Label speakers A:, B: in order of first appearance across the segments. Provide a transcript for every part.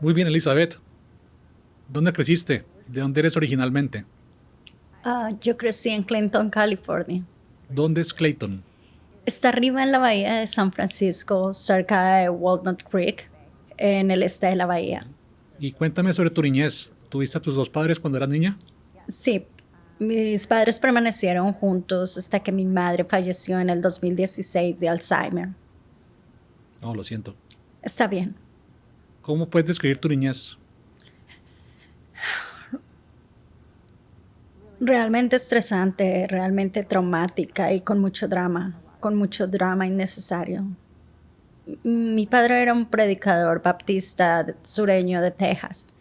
A: Muy bien, Elizabeth. ¿Dónde creciste? ¿De dónde eres originalmente?
B: Yo crecí en Clinton, California.
A: ¿Dónde es Clayton?
B: Está arriba en la bahía de San Francisco, cerca de Walnut Creek, en el este de la bahía.
A: Y cuéntame sobre tu niñez. ¿Tuviste a tus dos padres cuando eras niña?
B: Sí, mis padres permanecieron juntos hasta que mi madre falleció en el 2016 de Alzheimer.
A: No, lo siento.
B: Está bien.
A: ¿Cómo puedes describir tu niñez?
B: Realmente estresante, realmente traumática y con mucho drama innecesario. Mi padre era un predicador baptista sureño de Texas.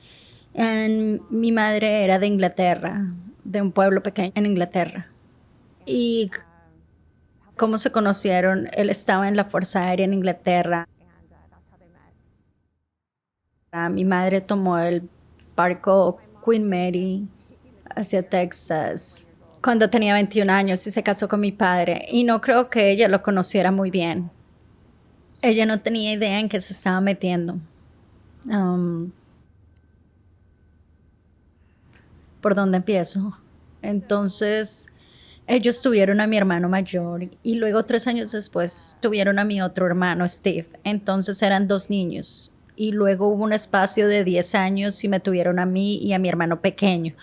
B: Mi madre era de Inglaterra, de un pueblo pequeño en Inglaterra. Y cómo se conocieron, él estaba en la Fuerza Aérea en Inglaterra. Mi madre tomó el barco Queen Mary hacia Texas cuando tenía 21 años y se casó con mi padre. Y no creo que ella lo conociera muy bien. Ella no tenía idea en qué se estaba metiendo. Um, ¿Por dónde empiezo? Entonces, ellos tuvieron a mi hermano mayor y luego 3 años después tuvieron a mi otro hermano, Steve. Entonces eran dos niños. Y luego hubo un espacio de 10 años y me tuvieron a mí y a mi hermano pequeño.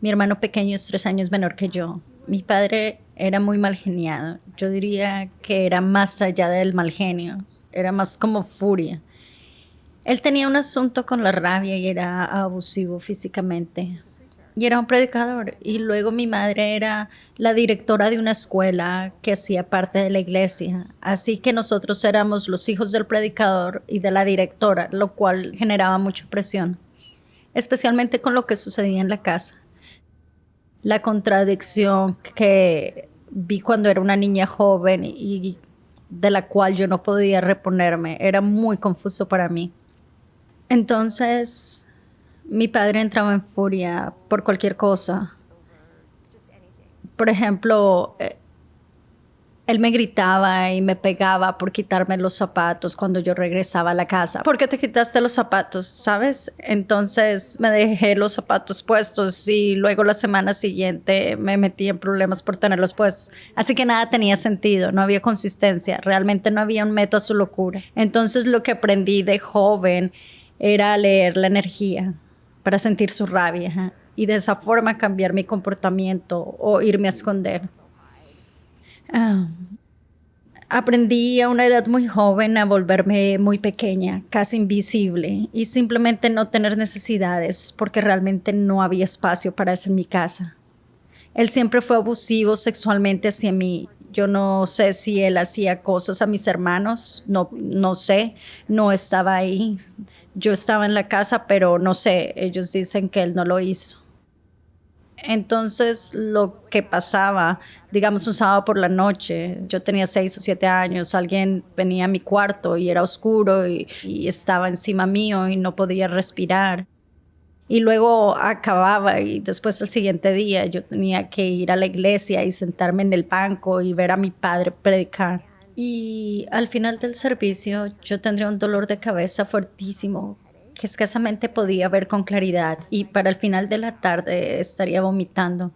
B: Mi hermano pequeño es 3 años menor que yo. Mi padre era muy mal geniado. Yo diría que era más allá del mal genio. Era más como furia. Él tenía un asunto con la rabia y era abusivo físicamente. Y era un predicador. Y luego mi madre era la directora de una escuela que hacía parte de la iglesia. Así que nosotros éramos los hijos del predicador y de la directora, lo cual generaba mucha presión, especialmente con lo que sucedía en la casa. La contradicción que vi cuando era una niña joven y de la cual yo no podía reponerme era muy confuso para mí. Entonces, mi padre entraba en furia por cualquier cosa. Por ejemplo, él me gritaba y me pegaba por quitarme los zapatos cuando yo regresaba a la casa. ¿Por qué te quitaste los zapatos? ¿Sabes? Entonces me dejé los zapatos puestos y luego la semana siguiente me metí en problemas por tenerlos puestos. Así que nada tenía sentido, no había consistencia, realmente no había un método a su locura. Entonces lo que aprendí de joven era leer la energía para sentir su rabia, ¿eh? Y de esa forma cambiar mi comportamiento o irme a esconder. Ah, Aprendí a una edad muy joven a volverme muy pequeña, casi invisible y simplemente no tener necesidades porque realmente no había espacio para eso en mi casa. Él siempre fue abusivo sexualmente hacia mí. Yo no sé si él hacía cosas a mis hermanos, no sé, no estaba ahí. Yo estaba en la casa, pero no sé, ellos dicen que él no lo hizo. Entonces, lo que pasaba, digamos un sábado por la noche, yo tenía 6 o 7 años, alguien venía a mi cuarto y era oscuro y estaba encima mío y no podía respirar. Y luego acababa y después el siguiente día yo tenía que ir a la iglesia y sentarme en el banco y ver a mi padre predicar. Y al final del servicio yo tendría un dolor de cabeza fuertísimo que escasamente podía ver con claridad y para el final de la tarde estaría vomitando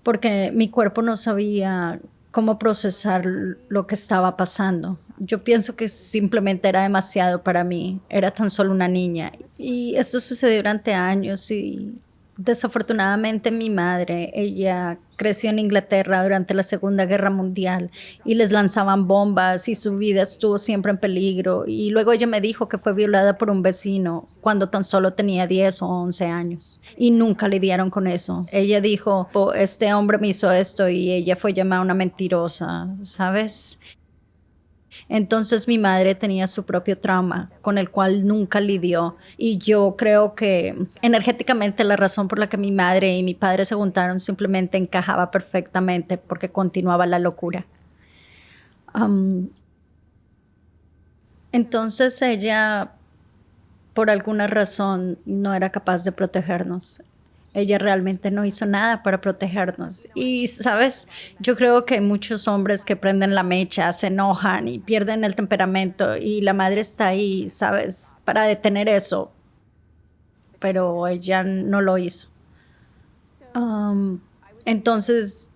B: porque mi cuerpo no sabía cómo procesar lo que estaba pasando. Yo pienso que simplemente era demasiado para mí, era tan solo una niña. Y esto sucedió durante años y desafortunadamente mi madre, ella creció en Inglaterra durante la Segunda Guerra Mundial y les lanzaban bombas y su vida estuvo siempre en peligro. Y luego ella me dijo que fue violada por un vecino cuando tan solo tenía 10 o 11 años y nunca lidiaron con eso. Ella dijo, "Oh, este hombre me hizo esto" y ella fue llamada una mentirosa, ¿sabes? Entonces mi madre tenía su propio trauma con el cual nunca lidió y yo creo que energéticamente la razón por la que mi madre y mi padre se juntaron simplemente encajaba perfectamente porque continuaba la locura. Um, entonces ella por alguna razón no era capaz de protegernos. Ella realmente no hizo nada para protegernos. Y, sabes, yo creo que hay muchos hombres que prenden la mecha, se enojan y pierden el temperamento y la madre está ahí, sabes, para detener eso. pero ella no lo hizo. Entonces,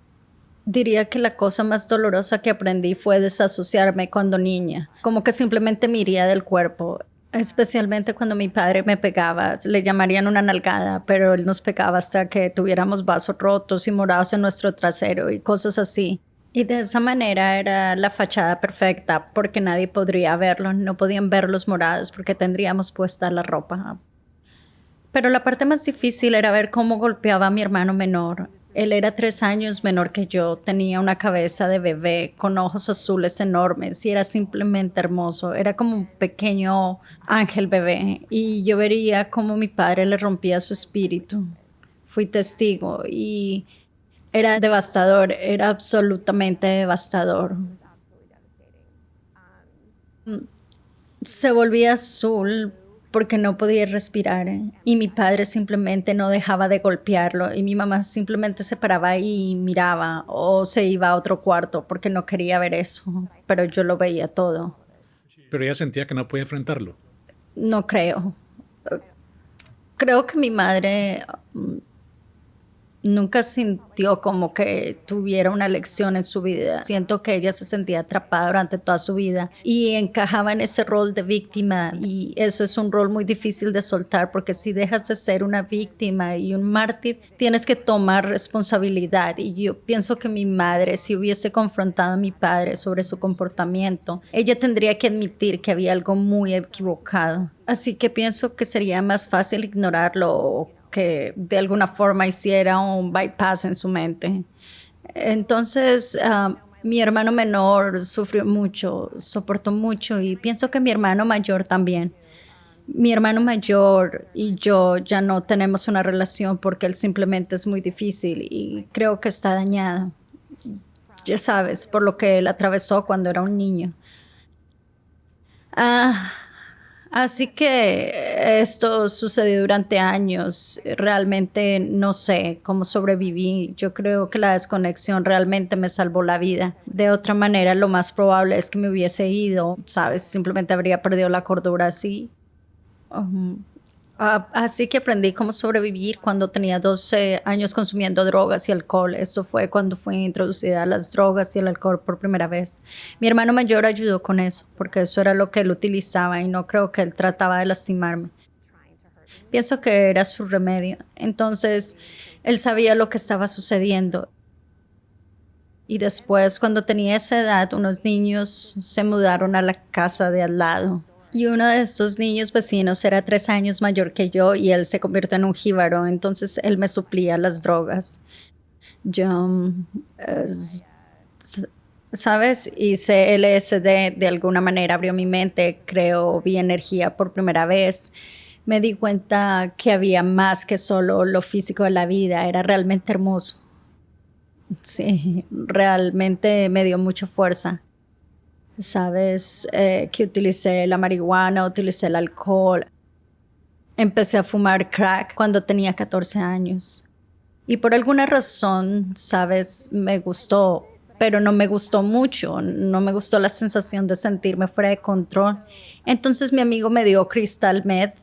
B: diría que la cosa más dolorosa que aprendí fue desasociarme cuando niña, como que simplemente me iría del cuerpo, especialmente cuando mi padre me pegaba, le llamarían una nalgada, pero él nos pegaba hasta que tuviéramos vasos rotos y morados en nuestro trasero y cosas así. Y de esa manera era la fachada perfecta porque nadie podría verlo, no podían ver los morados porque tendríamos puesta la ropa. Pero la parte más difícil era ver cómo golpeaba a mi hermano menor. Él era 3 años menor que yo, tenía una cabeza de bebé con ojos azules enormes y era simplemente hermoso. Era como un pequeño ángel bebé y yo vería cómo mi padre le rompía su espíritu. Fui testigo y era devastador, era absolutamente devastador. Se volvía azul porque no podía respirar y mi padre simplemente no dejaba de golpearlo y mi mamá simplemente se paraba y miraba o se iba a otro cuarto porque no quería ver eso, pero yo lo veía todo.
A: Pero ella sentía que no podía enfrentarlo.
B: No creo. Creo que mi madre nunca sintió como que tuviera una lección en su vida. Siento que ella se sentía atrapada durante toda su vida y encajaba en ese rol de víctima y eso es un rol muy difícil de soltar porque si dejas de ser una víctima y un mártir, tienes que tomar responsabilidad y yo pienso que mi madre, si hubiese confrontado a mi padre sobre su comportamiento, ella tendría que admitir que había algo muy equivocado. Así que pienso que sería más fácil ignorarlo o que de alguna forma hiciera un bypass en su mente. Entonces, mi hermano menor sufrió mucho, soportó mucho y pienso que mi hermano mayor también. Mi hermano mayor y yo ya no tenemos una relación porque él simplemente es muy difícil y creo que está dañado. Ya sabes, por lo que él atravesó cuando era un niño. Ah, Así que esto sucedió durante años. Realmente no sé cómo sobreviví. Yo creo que la desconexión realmente me salvó la vida. De otra manera, lo más probable es que me hubiese ido, ¿sabes? Simplemente habría perdido la cordura así. Así que aprendí cómo sobrevivir cuando tenía 12 años consumiendo drogas y alcohol. Eso fue cuando fui introducida a las drogas y el alcohol por primera vez. Mi hermano mayor ayudó con eso, porque eso era lo que él utilizaba y no creo que él trataba de lastimarme. Pienso que era su remedio. Entonces, él sabía lo que estaba sucediendo. Y después, cuando tenía esa edad, unos niños se mudaron a la casa de al lado. Y uno de estos niños vecinos era 3 años mayor que yo y él se convirtió en un jíbaro, entonces él me suplía las drogas. Yo, ¿sabes? Hice LSD, de alguna manera abrió mi mente, creo, vi energía por primera vez. Me di cuenta que había más que solo lo físico de la vida, era realmente hermoso. Sí, realmente me dio mucha fuerza. Sabes, que utilicé la marihuana, utilicé el alcohol. Empecé a fumar crack cuando tenía 14 años. Y por alguna razón, sabes, me gustó, pero no me gustó mucho. No me gustó la sensación de sentirme fuera de control. Entonces mi amigo me dio crystal meth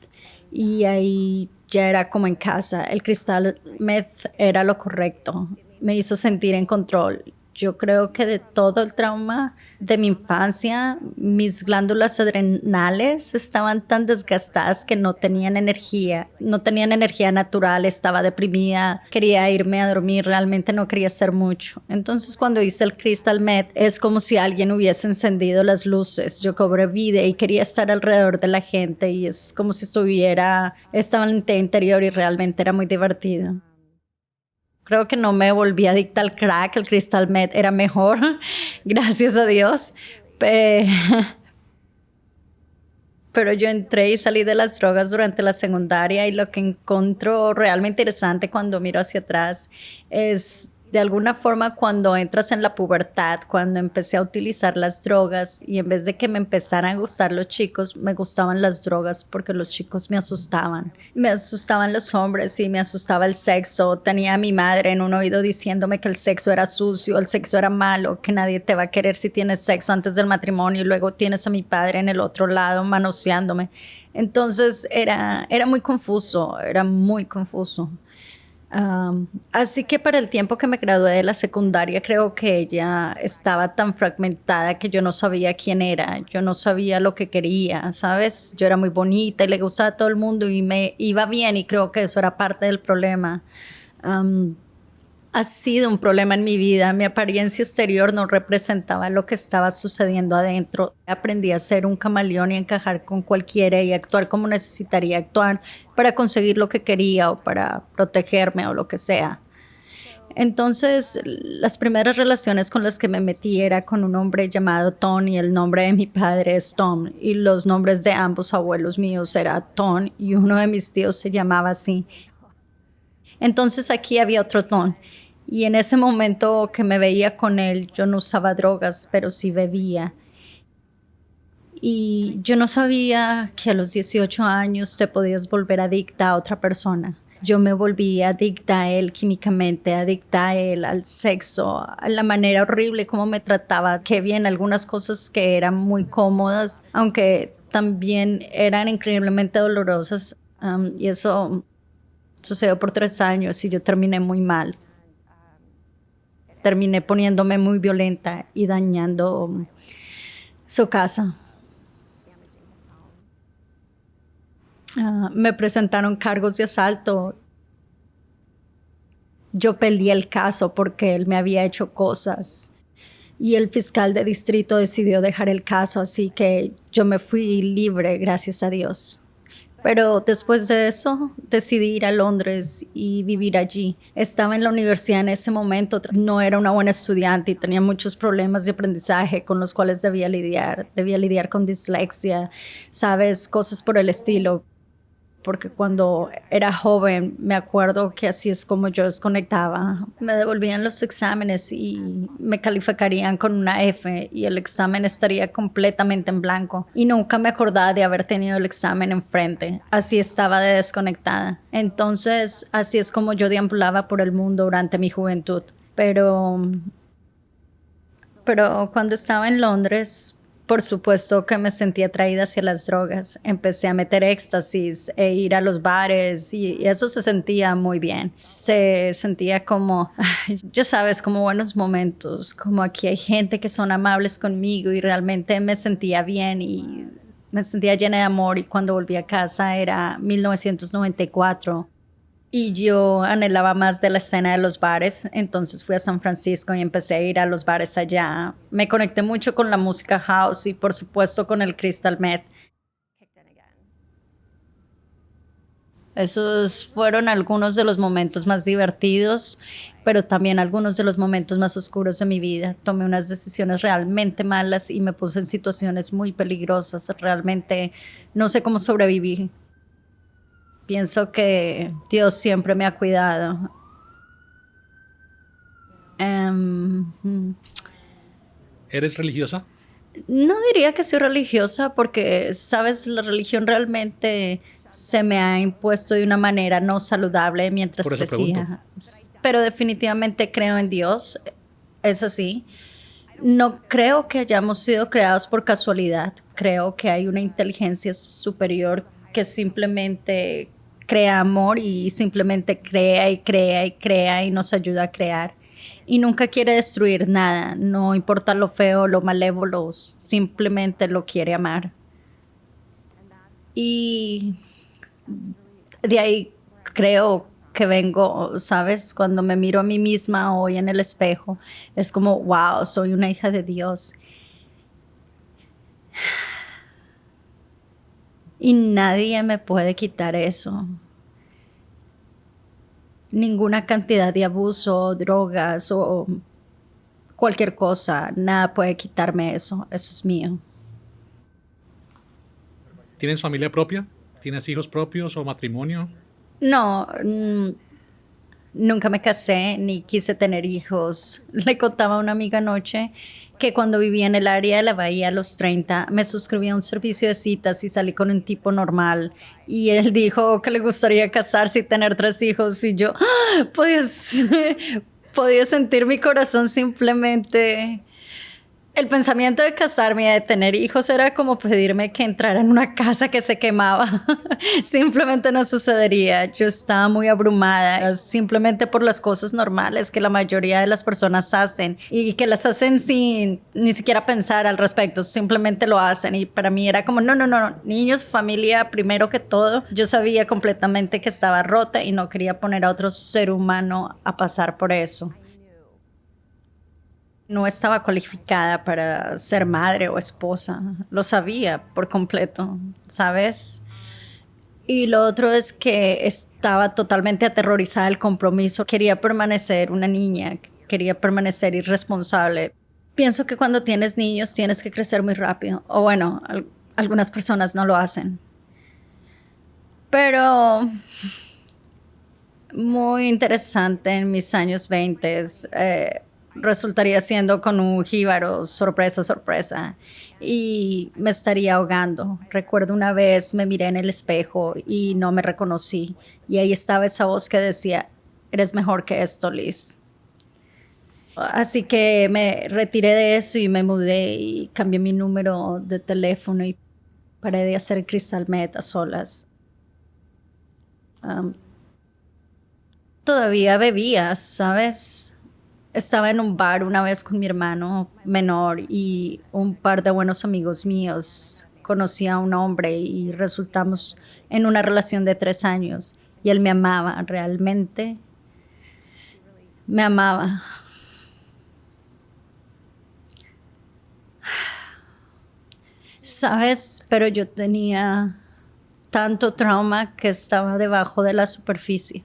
B: y ahí ya era como en casa. El crystal meth era lo correcto. Me hizo sentir en control. Yo creo que de todo el trauma de mi infancia, mis glándulas adrenales estaban tan desgastadas que no tenían energía natural, estaba deprimida, quería irme a dormir, realmente no quería hacer mucho. Entonces cuando hice el crystal meth, es como si alguien hubiese encendido las luces, yo cobré vida y quería estar alrededor de la gente y es como si estaba en el interior y realmente era muy divertido. Creo que no me volví adicta al crack, el crystal meth era mejor, gracias a Dios. Pe- Pero yo entré y salí de las drogas durante la secundaria y lo que encuentro realmente interesante cuando miro hacia atrás es De alguna forma, cuando entras en la pubertad, cuando empecé a utilizar las drogas y en vez de que me empezaran a gustar los chicos, me gustaban las drogas porque los chicos me asustaban. Me asustaban los hombres y me asustaba el sexo. Tenía a mi madre en un oído diciéndome que el sexo era sucio, el sexo era malo, que nadie te va a querer si tienes sexo antes del matrimonio y luego tienes a mi padre en el otro lado manoseándome. Entonces era muy confuso, era muy confuso. Así que para el tiempo que me gradué de la secundaria, creo que ella estaba tan fragmentada que yo no sabía quién era, yo no sabía lo que quería, ¿sabes? Yo era muy bonita y le gustaba a todo el mundo y me iba bien y creo que eso era parte del problema. Am, ha sido un problema en mi vida. Mi apariencia exterior no representaba lo que estaba sucediendo adentro. Aprendí a ser un camaleón y encajar con cualquiera y actuar como necesitaría actuar para conseguir lo que quería o para protegerme o lo que sea. Entonces, las primeras relaciones con las que me metí era con un hombre llamado Tom y el nombre de mi padre es Tom y los nombres de ambos abuelos míos era Tom y uno de mis tíos se llamaba así. Entonces aquí había otro Tom. Y en ese momento que me veía con él, yo no usaba drogas, pero sí bebía. Y yo no sabía que a los 18 años te podías volver adicta a otra persona. Yo me volví adicta a él químicamente, adicta a él, al sexo, a la manera horrible como me trataba, que bien algunas cosas que eran muy cómodas, aunque también eran increíblemente dolorosas. Y eso sucedió por 3 años y yo terminé muy mal. Terminé poniéndome muy violenta y dañando su casa. Me presentaron cargos de asalto. Yo peleé el caso porque él me había hecho cosas y el fiscal de distrito decidió dejar el caso, así que yo me fui libre, gracias a Dios. Pero después de eso decidí ir a Londres y vivir allí. Estaba en la universidad en ese momento, no era una buena estudiante y tenía muchos problemas de aprendizaje con los cuales debía lidiar. Debía lidiar con dislexia, sabes, cosas por el estilo. Porque cuando era joven me acuerdo que así es como yo desconectaba. Me devolvían los exámenes y me calificarían con una F y el examen estaría completamente en blanco. Y nunca me acordaba de haber tenido el examen enfrente. Así estaba de desconectada. Entonces, así es como yo deambulaba por el mundo durante mi juventud. Pero cuando estaba en Londres, por supuesto que me sentía atraída hacia las drogas. Empecé a meter éxtasis e ir a los bares y eso se sentía muy bien. Se sentía como, ya sabes, como buenos momentos, como aquí hay gente que son amables conmigo y realmente me sentía bien y me sentía llena de amor y cuando volví a casa era 1994. Y yo anhelaba más de la escena de los bares, entonces fui a San Francisco y empecé a ir a los bares allá. Me conecté mucho con la música house y por supuesto con el crystal meth. Esos fueron algunos de los momentos más divertidos, pero también algunos de los momentos más oscuros de mi vida. Tomé unas decisiones realmente malas y me puse en situaciones muy peligrosas. Realmente no sé cómo sobreviví. Pienso que Dios siempre me ha cuidado.
A: ¿Eres religiosa?
B: No diría que soy religiosa porque, sabes, la religión realmente se me ha impuesto de una manera no saludable mientras
A: Por eso pregunto.
B: crecía. Pero definitivamente creo en Dios, es así. No creo que hayamos sido creados por casualidad. Creo que hay una inteligencia superior que simplemente crea amor y simplemente crea y crea y crea y nos ayuda a crear. Y nunca quiere destruir nada, no importa lo feo, lo malévolo, simplemente lo quiere amar. Y de ahí creo que vengo, ¿sabes? Cuando me miro a mí misma hoy en el espejo, es como, wow, soy una hija de Dios. Y nadie me puede quitar eso. Ninguna cantidad de abuso, drogas o cualquier cosa, nada puede quitarme eso. Eso es mío.
A: ¿Tienes familia propia? ¿Tienes hijos propios o matrimonio?
B: No, Nunca me casé ni quise tener hijos. Le contaba a una amiga anoche que cuando vivía en el área de la Bahía a los 30 me suscribí a un servicio de citas y salí con un tipo normal. Y él dijo que le gustaría casarse y tener 3 hijos. Y yo, pues, podía sentir mi corazón simplemente. El pensamiento de casarme y de tener hijos era como pedirme que entrara en una casa que se quemaba. Simplemente no sucedería. Yo estaba muy abrumada, simplemente por las cosas normales que la mayoría de las personas hacen y que las hacen sin ni siquiera pensar al respecto, simplemente lo hacen. Y para mí era como, no, no, no, niños, familia, primero que todo. Yo sabía completamente que estaba rota y no quería poner a otro ser humano a pasar por eso. No estaba cualificada para ser madre o esposa, lo sabía por completo, ¿sabes? Y lo otro es que estaba totalmente aterrorizada del compromiso. Quería permanecer una niña, quería permanecer irresponsable. Pienso que cuando tienes niños tienes que crecer muy rápido. O bueno, algunas personas no lo hacen. Pero muy interesante en mis años 20. Resultaría siendo con un jíbaro, sorpresa, sorpresa, y me estaría ahogando. Recuerdo una vez me miré en el espejo y no me reconocí, y ahí estaba esa voz que decía, eres mejor que esto, Liz. Así que me retiré de eso y me mudé y cambié mi número de teléfono y paré de hacer Crystal Meth a solas. Todavía bebía, ¿sabes? Estaba en un bar una vez con mi hermano menor y un par de buenos amigos míos. Conocí a un hombre y resultamos en una relación de 3 años. Y él me amaba, realmente me amaba. ¿Sabes? Pero yo tenía tanto trauma que estaba debajo de la superficie.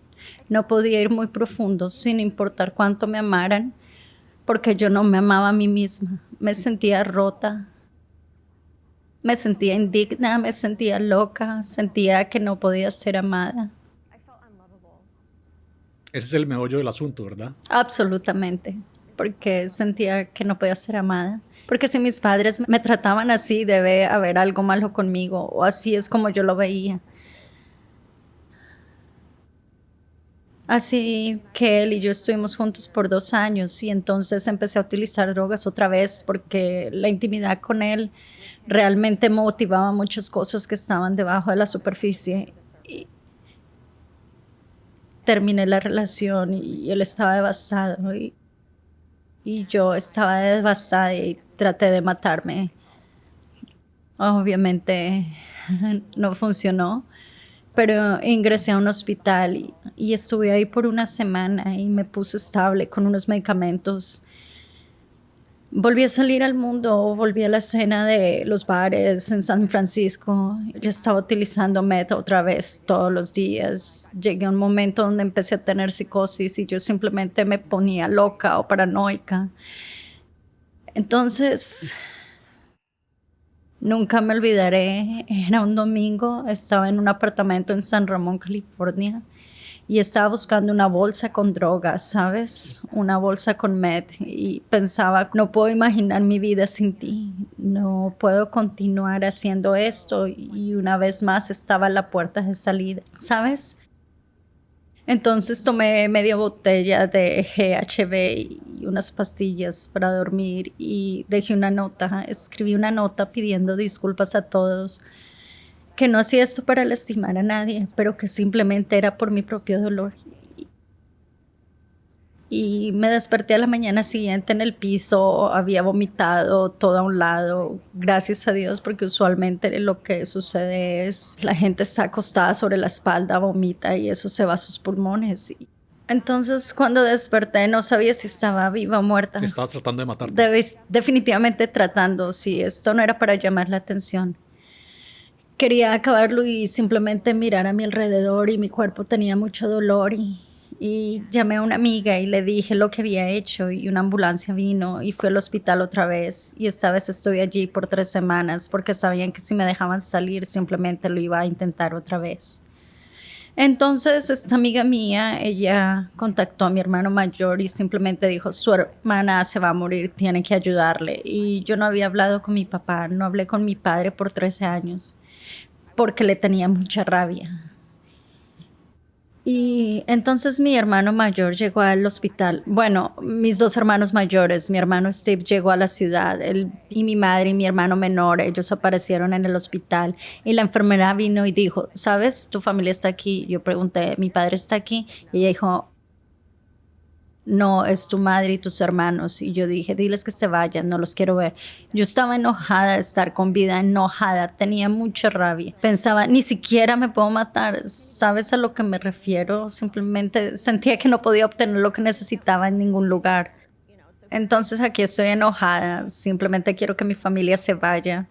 B: No podía ir muy profundo sin importar cuánto me amaran, porque yo no me amaba a mí misma. Me sentía rota, me sentía indigna, me sentía loca, sentía que no podía ser amada.
A: Ese es el meollo del asunto, ¿verdad?
B: Absolutamente, porque sentía que no podía ser amada. Porque si mis padres me trataban así, debe haber algo malo conmigo, o así es como yo lo veía. Así que él y yo estuvimos juntos por 2 años y entonces empecé a utilizar drogas otra vez porque la intimidad con él realmente motivaba muchas cosas que estaban debajo de la superficie. Y terminé la relación y él estaba devastado y yo estaba devastada y traté de matarme. Obviamente no funcionó, pero ingresé a un hospital y estuve ahí por una semana y me puse estable con unos medicamentos. Volví a salir al mundo, volví a la escena de los bares en San Francisco. Yo estaba utilizando meth otra vez todos los días. Llegué a un momento donde empecé a tener psicosis y yo simplemente me ponía loca o paranoica. Entonces, nunca me olvidaré, era un domingo, estaba en un apartamento en San Ramón, California, y estaba buscando una bolsa con drogas, ¿sabes? Una bolsa con meth, y pensaba, no puedo imaginar mi vida sin ti, no puedo continuar haciendo esto, y una vez más estaba a la puerta de salida, ¿sabes? Entonces tomé media botella de GHB y unas pastillas para dormir y dejé una nota, escribí una nota pidiendo disculpas a todos, que no hacía esto para lastimar a nadie, pero que simplemente era por mi propio dolor. Y me desperté a la mañana siguiente en el piso, había vomitado todo a un lado, gracias a Dios, porque usualmente lo que sucede es la gente está acostada sobre la espalda, vomita y eso se va a sus pulmones. Entonces, cuando desperté no sabía si estaba viva o muerta.
A: Estabas tratando de matarte.
B: Definitivamente tratando, sí, esto no era para llamar la atención. Quería acabarlo y simplemente mirar a mi alrededor y mi cuerpo tenía mucho dolor y llamé a una amiga y le dije lo que había hecho y una ambulancia vino y fui al hospital otra vez y esta vez estuve allí por 3 semanas porque sabían que si me dejaban salir simplemente lo iba a intentar otra vez. Entonces, esta amiga mía, ella contactó a mi hermano mayor y simplemente dijo, su hermana se va a morir, tiene que ayudarle. Y yo no había hablado con mi papá, no hablé con mi padre por 13 años, porque le tenía mucha rabia. Y entonces mi hermano mayor llegó al hospital. Bueno, mis dos hermanos mayores, mi hermano Steve llegó a la ciudad, él y mi madre y mi hermano menor, ellos aparecieron en el hospital y la enfermera vino y dijo, ¿sabes? Tu familia está aquí. Yo pregunté, ¿mi padre está aquí? Y ella dijo, no, es tu madre y tus hermanos. Y yo dije, diles que se vayan, no los quiero ver. Yo estaba enojada de estar con vida, enojada, tenía mucha rabia. Pensaba, ni siquiera me puedo matar. ¿Sabes a lo que me refiero? Simplemente sentía que no podía obtener lo que necesitaba en ningún lugar. Entonces aquí estoy enojada, simplemente quiero que mi familia se vaya.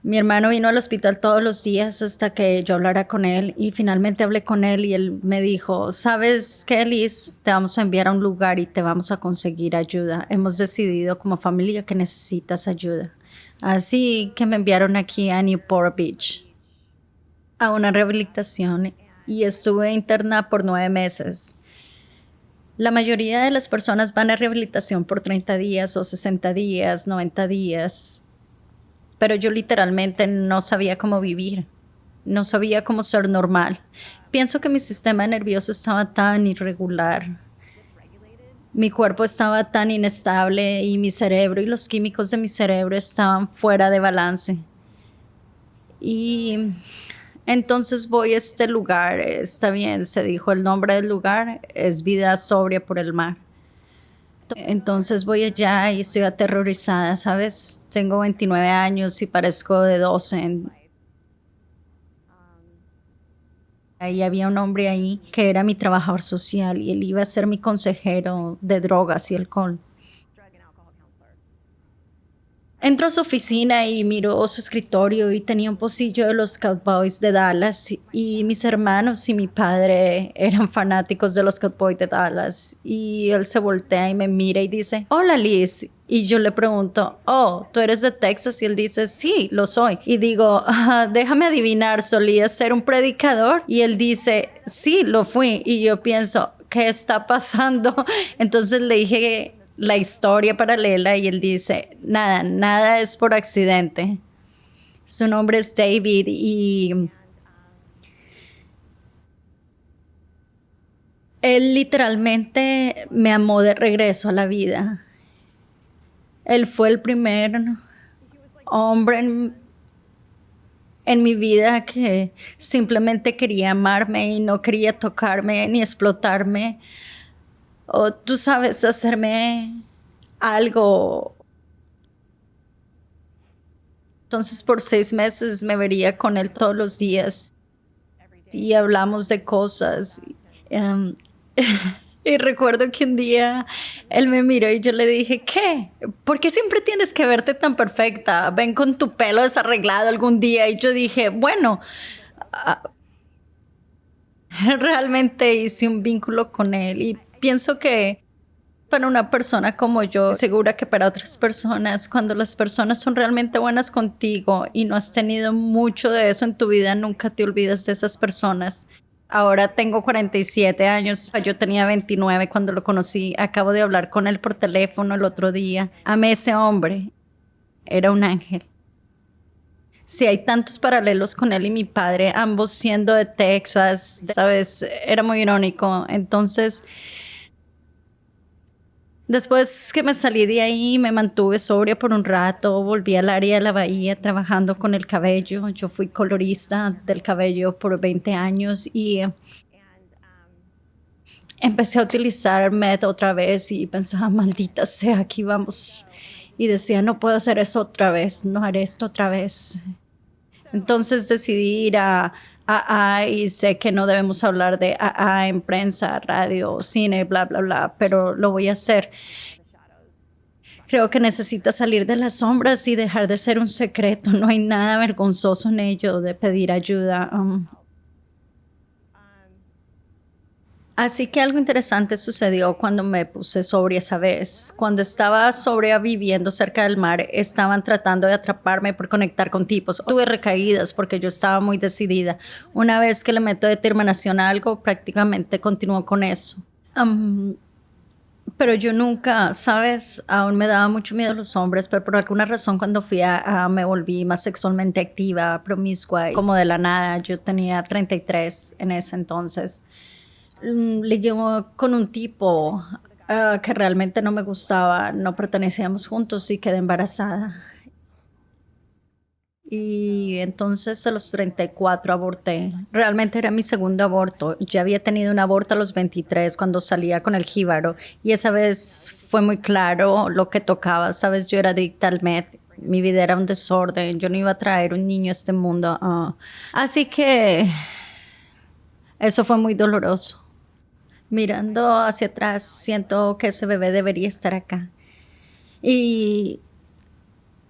B: Mi hermano vino al hospital todos los días hasta que yo hablara con él y finalmente hablé con él y él me dijo, ¿sabes qué, Liz? Te vamos a enviar a un lugar y te vamos a conseguir ayuda. Hemos decidido como familia que necesitas ayuda. Así que me enviaron aquí a Newport Beach a una rehabilitación y estuve interna por 9 meses. La mayoría de las personas van a rehabilitación por 30 días o 60 días, 90 días. Pero yo literalmente no sabía cómo vivir, no sabía cómo ser normal. Pienso que mi sistema nervioso estaba tan irregular, mi cuerpo estaba tan inestable y mi cerebro y los químicos de mi cerebro estaban fuera de balance. Y entonces voy a este lugar, está bien, se dijo el nombre del lugar, es Vida Sobria por el Mar. Entonces voy allá y estoy aterrorizada, ¿sabes? Tengo 29 años y parezco de 12. Ahí había un hombre ahí que era mi trabajador social y él iba a ser mi consejero de drogas y alcohol. Entró a su oficina y miró su escritorio y tenía un pocillo de los Cowboys de Dallas y mis hermanos y mi padre eran fanáticos de los Cowboys de Dallas y él se voltea y me mira y dice, hola Liz, y yo le pregunto, oh, ¿tú eres de Texas? Y él dice, sí, lo soy. Y digo, déjame adivinar, ¿solías ser un predicador? Y él dice, sí, lo fui. Y yo pienso, ¿qué está pasando? Entonces le dije la historia paralela y él dice, nada es por accidente. Su nombre es David y él literalmente me amó de regreso a la vida. Él fue el primer hombre en mi vida que simplemente quería amarme y no quería tocarme ni explotarme. O tú sabes, hacerme algo. Entonces por 6 meses me vería con él todos los días y hablamos de cosas. Y recuerdo que un día él me miró y yo le dije, ¿qué? ¿Por qué siempre tienes que verte tan perfecta? Ven con tu pelo desarreglado algún día. Y yo dije, bueno, realmente hice un vínculo con él y pienso que para una persona como yo, segura que para otras personas, cuando las personas son realmente buenas contigo y no has tenido mucho de eso en tu vida, nunca te olvidas de esas personas. Ahora tengo 47 años, yo tenía 29 cuando lo conocí, acabo de hablar con él por teléfono el otro día. Amé a ese hombre, era un ángel. Sí, hay tantos paralelos con él y mi padre, ambos siendo de Texas, ¿sabes? Era muy irónico. Entonces, después que me salí de ahí, me mantuve sobria por un rato, volví al área de la bahía trabajando con el cabello. Yo fui colorista del cabello por 20 años y empecé a utilizar meth otra vez y pensaba, maldita sea, aquí vamos. Y decía, no puedo hacer eso otra vez, no haré esto otra vez. Entonces decidí ir a AA y sé que no debemos hablar de AA en prensa, radio, cine, bla, bla, bla, pero lo voy a hacer. Creo que necesitas salir de las sombras y dejar de ser un secreto. No hay nada vergonzoso en ello de pedir ayuda. Así que algo interesante sucedió cuando me puse sobria esa vez. Cuando estaba sobria viviendo cerca del mar, estaban tratando de atraparme por conectar con tipos. Tuve recaídas porque yo estaba muy decidida. Una vez que le meto determinación a algo, prácticamente continúo con eso. Pero yo nunca, ¿sabes? Aún me daba mucho miedo los hombres, pero por alguna razón cuando me volví más sexualmente activa, promiscua, como de la nada, yo tenía 33 en ese entonces. Ligué con un tipo que realmente no me gustaba, no pertenecíamos juntos y quedé embarazada. Y entonces a los 34 aborté. Realmente era mi segundo aborto. Ya había tenido un aborto a los 23 cuando salía con el jíbaro. Y esa vez fue muy claro lo que tocaba. Sabes, yo era adicta al med. Mi vida era un desorden. Yo no iba a traer un niño a este mundo. Así que eso fue muy doloroso. Mirando hacia atrás, siento que ese bebé debería estar acá. Y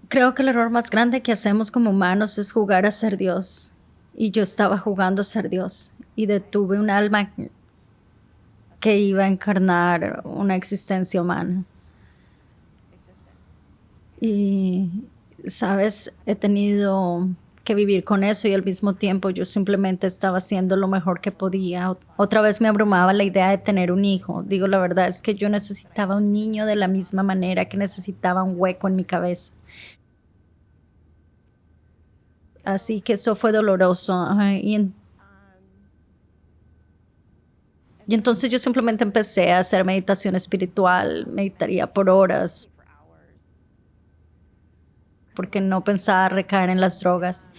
B: creo que el error más grande que hacemos como humanos es jugar a ser Dios. Y yo estaba jugando a ser Dios. Y detuve un alma que iba a encarnar una existencia humana. Y, sabes, he tenido que vivir con eso y al mismo tiempo yo simplemente estaba haciendo lo mejor que podía. Otra vez me abrumaba la idea de tener un hijo. Digo, la verdad es que yo necesitaba un niño de la misma manera que necesitaba un hueco en mi cabeza. Así que eso fue doloroso. Y entonces yo simplemente empecé a hacer meditación espiritual, meditaría por horas, porque no pensaba recaer en las drogas.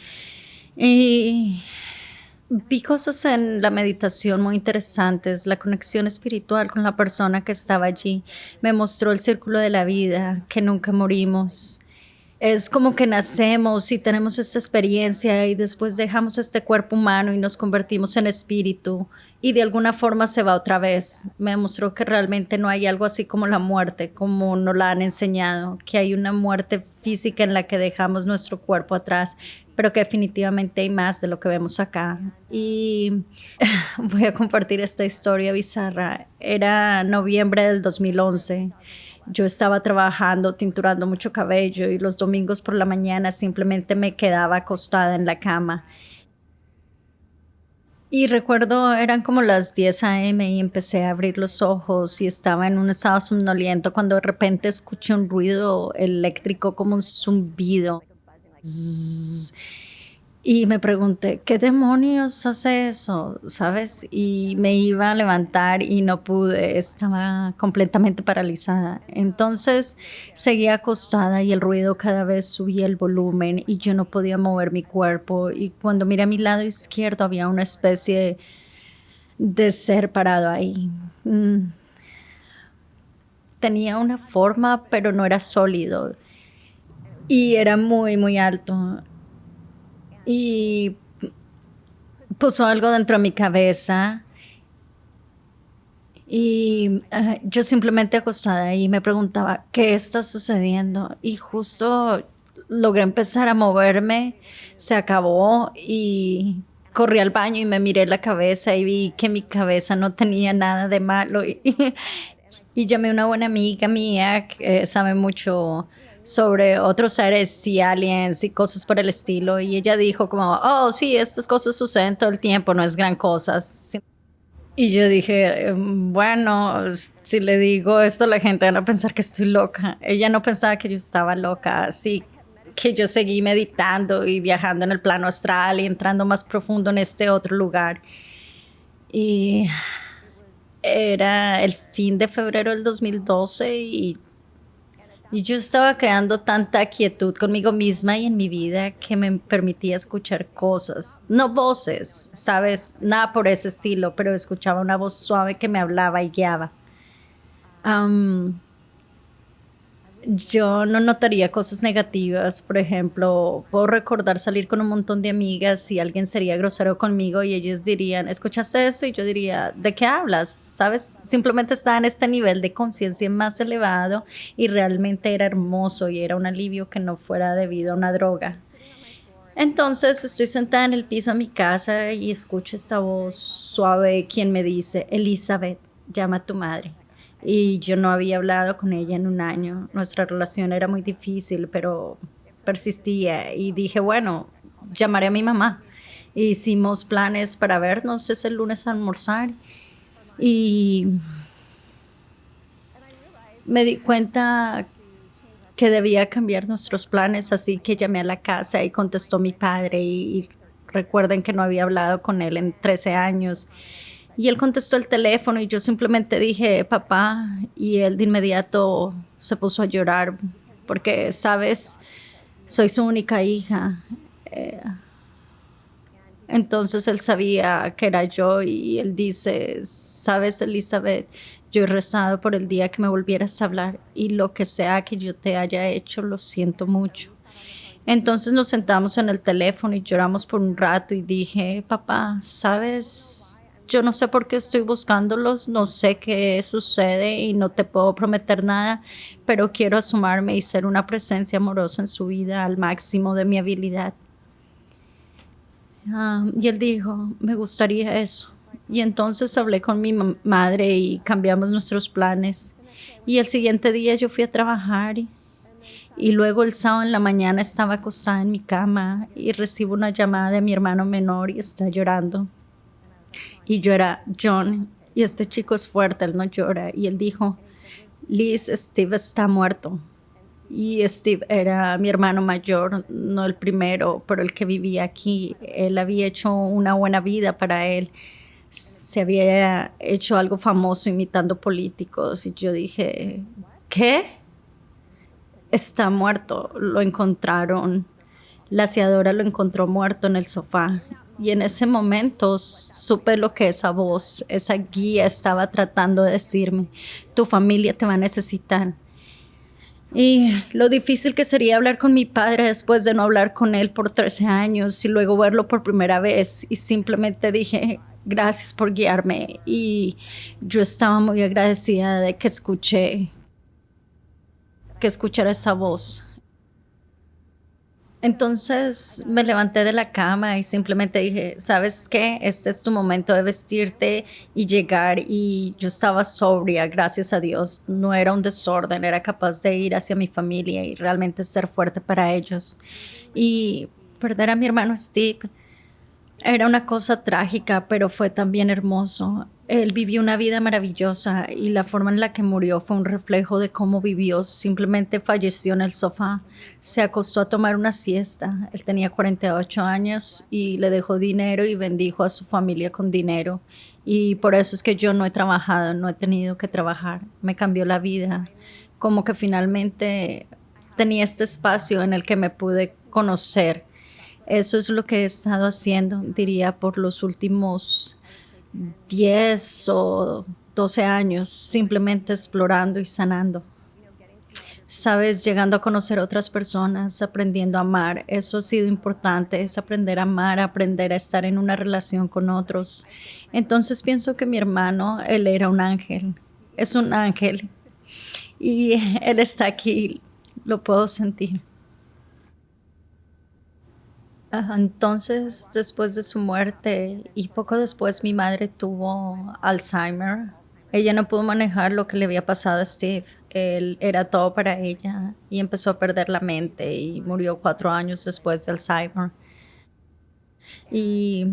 B: Y vi cosas en la meditación muy interesantes, la conexión espiritual con la persona que estaba allí. Me mostró el círculo de la vida, que nunca morimos. Es como que nacemos y tenemos esta experiencia y después dejamos este cuerpo humano y nos convertimos en espíritu y de alguna forma se va otra vez. Me mostró que realmente no hay algo así como la muerte, como nos la han enseñado, que hay una muerte física en la que dejamos nuestro cuerpo atrás, pero que definitivamente hay más de lo que vemos acá. Y voy a compartir esta historia bizarra. Era noviembre del 2011. Yo estaba trabajando, tinturando mucho cabello y los domingos por la mañana simplemente me quedaba acostada en la cama. Y recuerdo, eran como las 10 a.m. y empecé a abrir los ojos y estaba en un estado somnoliento cuando de repente escuché un ruido eléctrico como un zumbido. Zzz. Y me pregunté, ¿qué demonios hace eso? ¿Sabes? Y me iba a levantar y no pude, estaba completamente paralizada. Entonces seguía acostada y el ruido cada vez subía el volumen y yo no podía mover mi cuerpo. Y cuando miré a mi lado izquierdo había una especie de ser parado ahí. Tenía una forma, pero no era sólido. Y era muy, muy alto. Y puso algo dentro de mi cabeza y yo simplemente acostada y me preguntaba, ¿qué está sucediendo? Y justo logré empezar a moverme, se acabó y corrí al baño y me miré la cabeza y vi que mi cabeza no tenía nada de malo. Y llamé a una buena amiga mía que sabe mucho sobre otros seres y aliens y cosas por el estilo. Y ella dijo como, oh, sí, estas cosas suceden todo el tiempo, no es gran cosa. Y yo dije, bueno, si le digo esto a la gente van a pensar que estoy loca. Ella no pensaba que yo estaba loca, así que yo seguí meditando y viajando en el plano astral y entrando más profundo en este otro lugar. Y era el fin de febrero del 2012 y yo estaba creando tanta quietud conmigo misma y en mi vida que me permitía escuchar cosas, no voces, ¿sabes? Nada por ese estilo, pero escuchaba una voz suave que me hablaba y guiaba. Am, yo no notaría cosas negativas, por ejemplo, puedo recordar salir con un montón de amigas y alguien sería grosero conmigo y ellos dirían, ¿escuchaste eso? Y yo diría, ¿de qué hablas? ¿Sabes? Simplemente estaba en este nivel de conciencia más elevado y realmente era hermoso y era un alivio que no fuera debido a una droga. Entonces estoy sentada en el piso de mi casa y escucho esta voz suave quien me dice, Elizabeth, llama a tu madre. Y yo no había hablado con ella en un año. Nuestra relación era muy difícil, pero persistía y dije, bueno, llamaré a mi mamá. Hicimos planes para vernos ese lunes a almorzar y me di cuenta que debía cambiar nuestros planes, así que llamé a la casa y contestó mi padre y recuerden que no había hablado con él en 13 años. Y él contestó el teléfono y yo simplemente dije, papá, y él de inmediato se puso a llorar porque, sabes, soy su única hija. Entonces él sabía que era yo y él dice, sabes, Elizabeth, yo he rezado por el día que me volvieras a hablar y lo que sea que yo te haya hecho, lo siento mucho. Entonces nos sentamos en el teléfono y lloramos por un rato y dije, papá, sabes, yo no sé por qué estoy buscándolos, no sé qué sucede y no te puedo prometer nada, pero quiero asomarme y ser una presencia amorosa en su vida al máximo de mi habilidad. Y él dijo, me gustaría eso. Y entonces hablé con mi madre y cambiamos nuestros planes. Y el siguiente día yo fui a trabajar y luego el sábado en la mañana estaba acostada en mi cama y recibo una llamada de mi hermano menor y está llorando. Y yo era John y este chico es fuerte, él no llora. Y él dijo, Liz, Steve está muerto. Y Steve era mi hermano mayor, no el primero, pero el que vivía aquí. Él había hecho una buena vida para él. Se había hecho algo famoso imitando políticos. Y yo dije, ¿qué? Está muerto. Lo encontraron. La aseadora lo encontró muerto en el sofá. Y en ese momento supe lo que esa voz, esa guía estaba tratando de decirme. Tu familia te va a necesitar. Y lo difícil que sería hablar con mi padre después de no hablar con él por 13 años y luego verlo por primera vez. Y simplemente dije, gracias por guiarme. Y yo estaba muy agradecida de que escuchara esa voz. Entonces me levanté de la cama y simplemente dije, ¿sabes qué? Este es tu momento de vestirte y llegar. Y yo estaba sobria, gracias a Dios. No era un desorden, era capaz de ir hacia mi familia y realmente ser fuerte para ellos. Y perder a mi hermano Steve era una cosa trágica, pero fue también hermoso. Él vivió una vida maravillosa y la forma en la que murió fue un reflejo de cómo vivió. Simplemente falleció en el sofá, se acostó a tomar una siesta. Él tenía 48 años y le dejó dinero y bendijo a su familia con dinero. Y por eso es que yo no he trabajado, no he tenido que trabajar. Me cambió la vida. Como que finalmente tenía este espacio en el que me pude conocer. Eso es lo que he estado haciendo, diría, por los últimos 10 o 12 años, simplemente explorando y sanando. Sabes, llegando a conocer otras personas, aprendiendo a amar, eso ha sido importante, es aprender a amar, aprender a estar en una relación con otros. Entonces pienso que mi hermano, él era un ángel, es un ángel y él está aquí, lo puedo sentir. Entonces, después de su muerte y poco después mi madre tuvo Alzheimer. Ella no pudo manejar lo que le había pasado a Steve. Él era todo para ella y empezó a perder la mente y murió 4 años después de Alzheimer. Y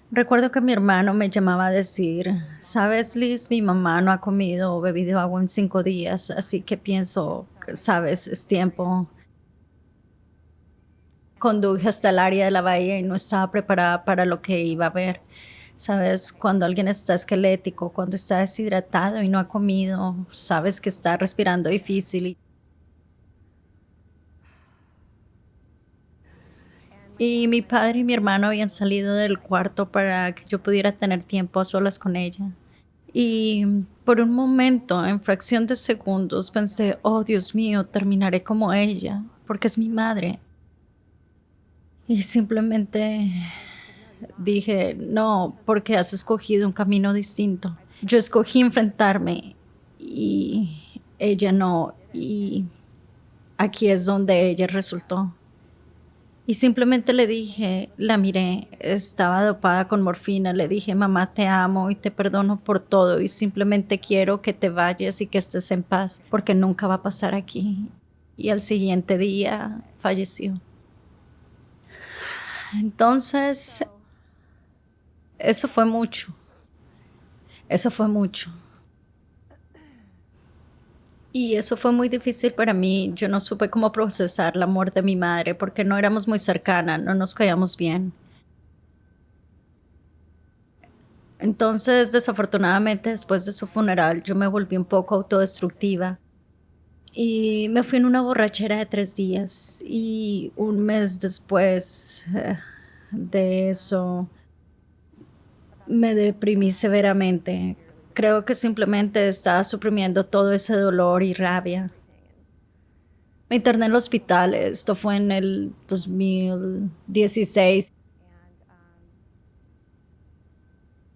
B: recuerdo que mi hermano me llamaba a decir, sabes, Liz, mi mamá no ha comido o bebido agua en 5 días, así que pienso, que, sabes, es tiempo. Conduje hasta el área de la bahía y no estaba preparada para lo que iba a ver. Sabes, cuando alguien está esquelético, cuando está deshidratado y no ha comido, sabes que está respirando difícil. Y mi padre y mi hermano habían salido del cuarto para que yo pudiera tener tiempo a solas con ella. Y por un momento, en fracción de segundos, pensé, oh Dios mío, terminaré como ella, porque es mi madre. Y simplemente dije, no, porque has escogido un camino distinto. Yo escogí enfrentarme y ella no. Y aquí es donde ella resultó. Y simplemente le dije, la miré, estaba dopada con morfina, le dije, mamá, te amo y te perdono por todo y simplemente quiero que te vayas y que estés en paz porque nunca va a pasar aquí. Y al siguiente día falleció. Entonces, eso fue mucho, eso fue mucho. Y eso fue muy difícil para mí. Yo no supe cómo procesar la muerte de mi madre porque no éramos muy cercanas, no nos caíamos bien. Entonces, desafortunadamente, después de su funeral, yo me volví un poco autodestructiva y me fui en una borrachera de 3 días. Y un mes después de eso, me deprimí severamente. Creo que simplemente estaba suprimiendo todo ese dolor y rabia. Me interné en el hospital, esto fue en el 2016.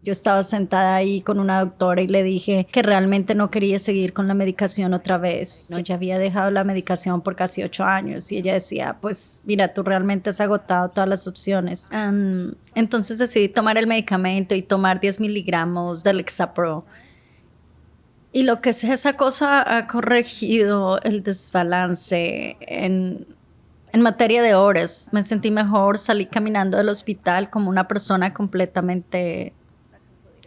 B: Yo estaba sentada ahí con una doctora y le dije que realmente no quería seguir con la medicación otra vez. Yo ya había dejado la medicación por casi 8 años y ella decía, pues mira, tú realmente has agotado todas las opciones. Entonces decidí tomar el medicamento y tomar 10 miligramos del Lexapro. Y lo que es esa cosa ha corregido el desbalance en materia de horas. Me sentí mejor, salí caminando del hospital como una persona completamente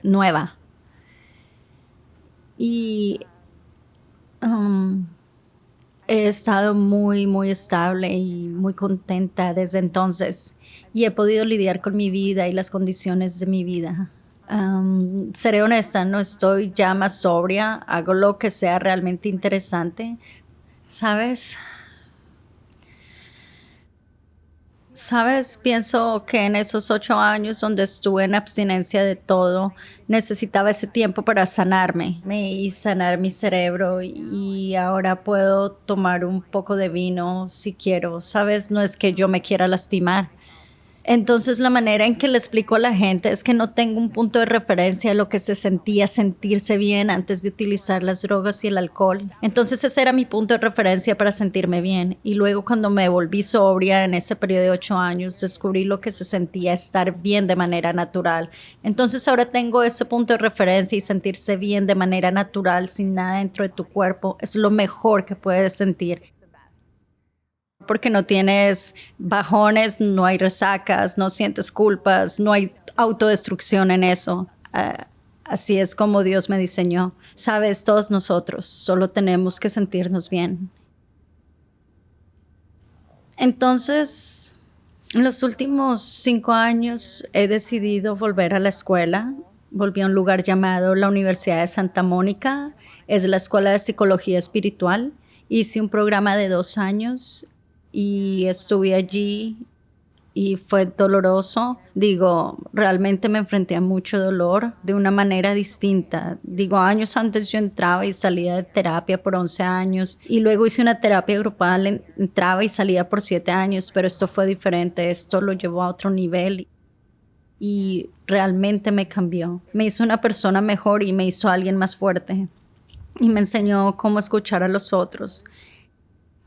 B: nueva. Y he estado muy, muy estable y muy contenta desde entonces. Y he podido lidiar con mi vida y las condiciones de mi vida. Seré honesta, no estoy ya más sobria, hago lo que sea realmente interesante. ¿Sabes? Sabes, pienso que en esos 8 años donde estuve en abstinencia de todo, necesitaba ese tiempo para sanarme y sanar mi cerebro y ahora puedo tomar un poco de vino si quiero. Sabes, no es que yo me quiera lastimar. Entonces la manera en que le explico a la gente es que no tengo un punto de referencia de lo que se sentía sentirse bien antes de utilizar las drogas y el alcohol. Entonces ese era mi punto de referencia para sentirme bien. Y luego cuando me volví sobria en ese periodo de 8 años, descubrí lo que se sentía estar bien de manera natural. Entonces ahora tengo ese punto de referencia y sentirse bien de manera natural sin nada dentro de tu cuerpo es lo mejor que puedes sentir. Porque no tienes bajones, no hay resacas, no sientes culpas, no hay autodestrucción en eso. Así es como Dios me diseñó. Sabes, todos nosotros solo tenemos que sentirnos bien. Entonces, en los últimos 5 años he decidido volver a la escuela. Volví a un lugar llamado la Universidad de Santa Mónica. Es la Escuela de Psicología Espiritual. Hice un programa de 2 años y estuve allí y fue doloroso. Digo, realmente me enfrenté a mucho dolor de una manera distinta. Digo, años antes yo entraba y salía de terapia por 11 años y luego hice una terapia grupal, entraba y salía por 7 años, pero esto fue diferente, esto lo llevó a otro nivel y realmente me cambió. Me hizo una persona mejor y me hizo alguien más fuerte y me enseñó cómo escuchar a los otros.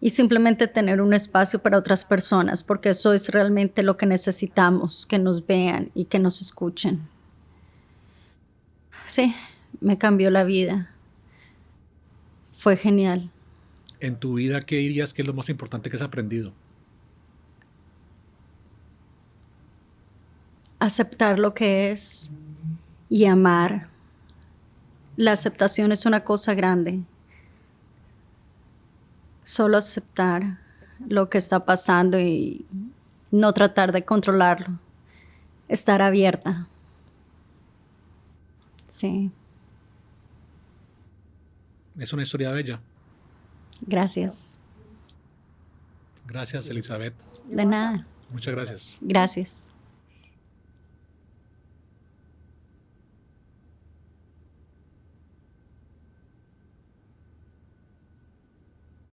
B: Y simplemente tener un espacio para otras personas, porque eso es realmente lo que necesitamos, que nos vean y que nos escuchen. Sí, me cambió la vida. Fue genial.
A: En tu vida, ¿qué dirías que es lo más importante que has aprendido?
B: Aceptar lo que es y amar. La aceptación es una cosa grande. Solo aceptar lo que está pasando y no tratar de controlarlo. Estar abierta. Sí.
A: Es una historia bella.
B: Gracias.
A: Gracias, Elizabeth.
B: De nada.
A: Muchas gracias.
B: Gracias.